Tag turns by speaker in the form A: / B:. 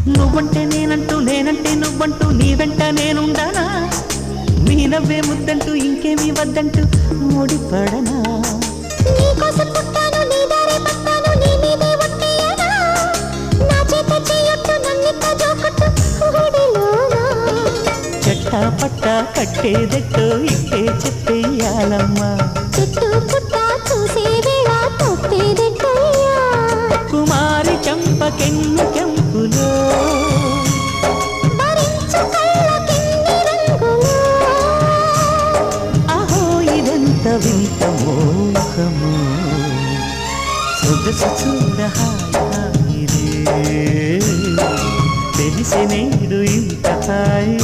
A: నువ్వంటే నేనంటూ నేనంటే నువ్వంటూ నీ వెంట నేనుండానా నీ నవ్వే ముద్దంటూ ఇంకేమీ వద్దంటూ ముడిపడనా
B: నీకోసం పుట్టాను నీ దారే పట్టాను నీ మీదే ఒట్టేయనా నా చేత చేయొట్టు నన్నిట్ట జోకొట్టు ఊడిలోనా
A: చెట్టా పట్టా కట్టేదెట్టో ఇట్టే చెప్పేయాలమ్మా
B: చెట్టు పుట్ట చూసే వేళ తప్పేదెట్టయ్యా
A: కుమారి చంపకెన్ను కెంపులో
B: భరించు కళ్ళకెన్ని రంగులో
A: అహో ఇదెంత వింత మోహము సొగసు చూడ హాయిరే తెలిసి నేడు ఇంత హాయి